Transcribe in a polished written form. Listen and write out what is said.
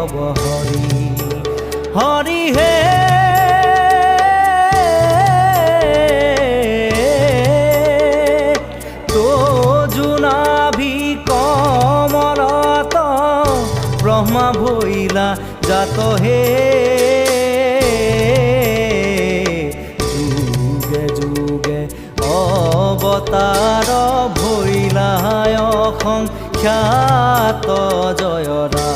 কব হৰি হৰি হে তো জোনাভি কমলত ব্ৰহ্মা ভৈলা জাত হে যুগে যুগে অবতাৰ ভৈলা অসংখ্যাত জয়ৰা